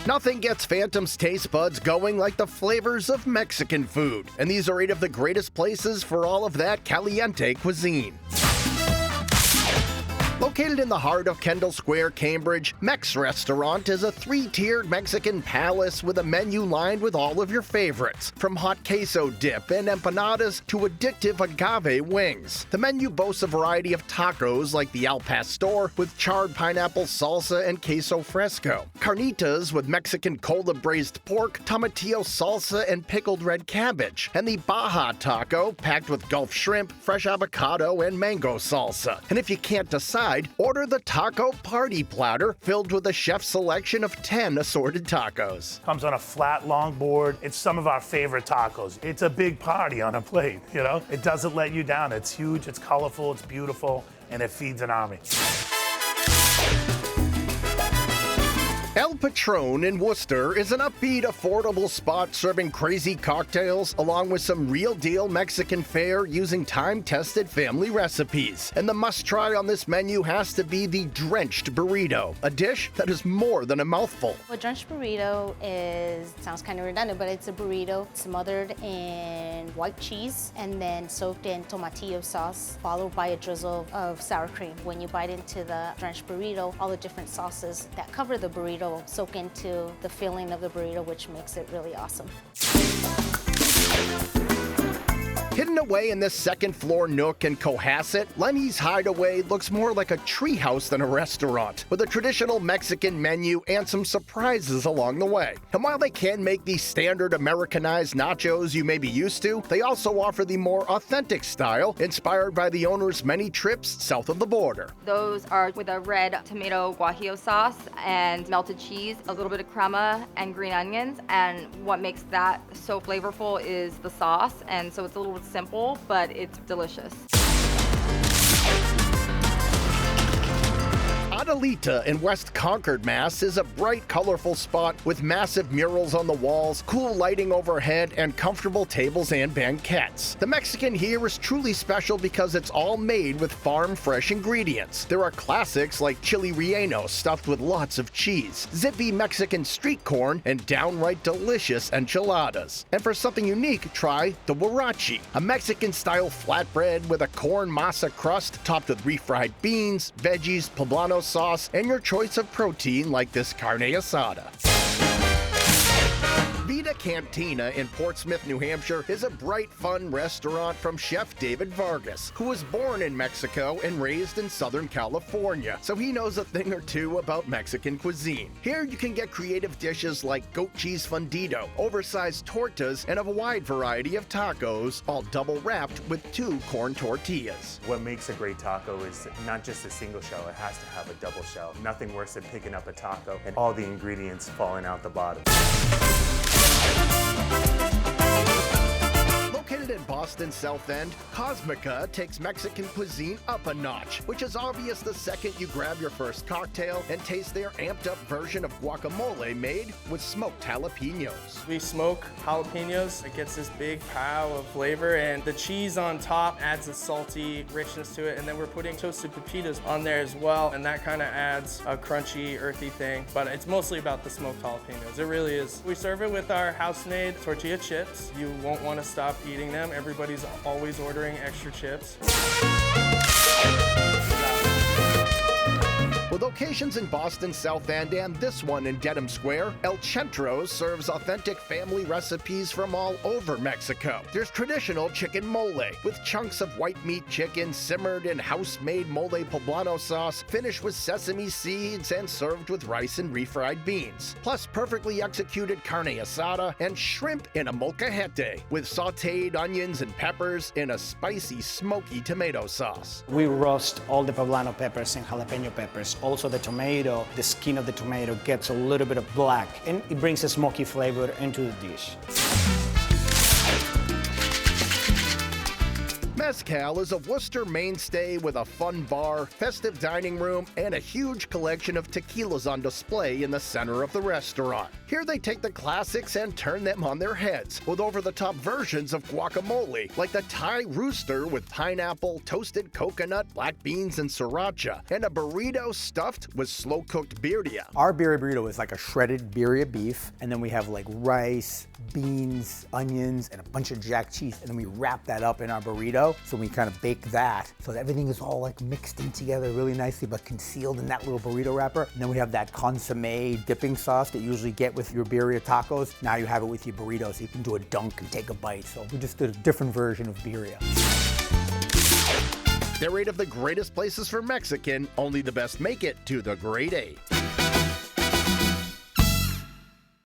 Nothing gets Phantom's taste buds going like the flavors of Mexican food, and these are 8 of the greatest places for all of that Caliente cuisine. Located in the heart of Kendall Square, Cambridge, Mex Restaurant is a 3-tiered Mexican palace with a menu lined with all of your favorites, from hot queso dip and empanadas to addictive agave wings. The menu boasts a variety of tacos like the Al Pastor with charred pineapple salsa and queso fresco, carnitas with Mexican cola braised pork, tomatillo salsa, and pickled red cabbage, and the Baja taco packed with Gulf shrimp, fresh avocado, and mango salsa. And if you can't decide, order the taco party platter filled with a chef's selection of 10 assorted tacos. Comes on a flat, long board. It's some of our favorite tacos. It's a big party on a plate, you know? It doesn't let you down. It's huge, it's colorful, it's beautiful, and it feeds an army. El Patron in Worcester is an upbeat, affordable spot serving crazy cocktails along with some real-deal Mexican fare using time-tested family recipes. And the must-try on this menu has to be the drenched burrito, a dish that is more than a mouthful. A drenched burrito sounds kind of redundant, but it's a burrito smothered in white cheese and then soaked in tomatillo sauce, followed by a drizzle of sour cream. When you bite into the drenched burrito, all the different sauces that cover the burrito soak into the filling of the burrito, which makes it really awesome. Hidden away in this second-floor nook in Cohasset, Lennys Hideaway looks more like a treehouse than a restaurant, with a traditional Mexican menu and some surprises along the way. And while they can make the standard Americanized nachos you may be used to, they also offer the more authentic style, inspired by the owner's many trips south of the border. Those are with a red tomato guajillo sauce and melted cheese, a little bit of crema, and green onions. And what makes that so flavorful is the sauce, and so it's a little simple, but it's delicious. Adelita in West Concord, Mass. is a bright, colorful spot with massive murals on the walls, cool lighting overhead, and comfortable tables and banquettes. The Mexican here is truly special because it's all made with farm-fresh ingredients. There are classics like chili relleno stuffed with lots of cheese, zippy Mexican street corn, and downright delicious enchiladas. And for something unique, try the huarache, a Mexican-style flatbread with a corn masa crust topped with refried beans, veggies, poblano sauce, and your choice of protein like this carne asada. Vita Cantina in Portsmouth, New Hampshire is a bright, fun restaurant from Chef David Vargas, who was born in Mexico and raised in Southern California, so he knows a thing or two about Mexican cuisine. Here you can get creative dishes like goat cheese fundido, oversized tortas, and a wide variety of tacos, all double wrapped with 2 corn tortillas. What makes a great taco is not just a single shell, it has to have a double shell. Nothing worse than picking up a taco and all the ingredients falling out the bottom. Located in Boston's South End, Cosmica takes Mexican cuisine up a notch, which is obvious the second you grab your first cocktail and taste their amped-up version of guacamole made with smoked jalapenos. We smoke jalapenos. It gets this big pile of flavor, and the cheese on top adds a salty richness to it, and then we're putting toasted pepitas on there as well, and that kind of adds a crunchy, earthy thing, but it's mostly about the smoked jalapenos. It really is. We serve it with our house-made tortilla chips. You won't want to stop eating them. Everybody's always ordering extra chips. With locations in Boston's South End and this one in Dedham Square, El Centro serves authentic family recipes from all over Mexico. There's traditional chicken mole, with chunks of white meat chicken simmered in house-made mole poblano sauce, finished with sesame seeds and served with rice and refried beans. Plus perfectly executed carne asada and shrimp in a molcajete, with sauteed onions and peppers in a spicy, smoky tomato sauce. We roast all the poblano peppers and jalapeno peppers. Also the tomato, the skin of the tomato gets a little bit of black, and it brings a smoky flavor into the dish. Mezcal is a Worcester mainstay with a fun bar, festive dining room, and a huge collection of tequilas on display in the center of the restaurant. Here they take the classics and turn them on their heads with over-the-top versions of guacamole, like the Thai Rooster with pineapple, toasted coconut, black beans, and sriracha, and a burrito stuffed with slow-cooked birria. Our birria burrito is like a shredded birria beef, and then we have like rice, beans, onions, and a bunch of jack cheese, and then we wrap that up in our burrito. So we kind of bake that so that everything is all like mixed in together really nicely, but concealed in that little burrito wrapper. And then we have that consomme dipping sauce that you usually get with your birria tacos. Now you have it with your burrito, so you can do a dunk and take a bite. So we just did a different version of birria. They're 8 of the greatest places for Mexican, only the best make it to the Grade 8.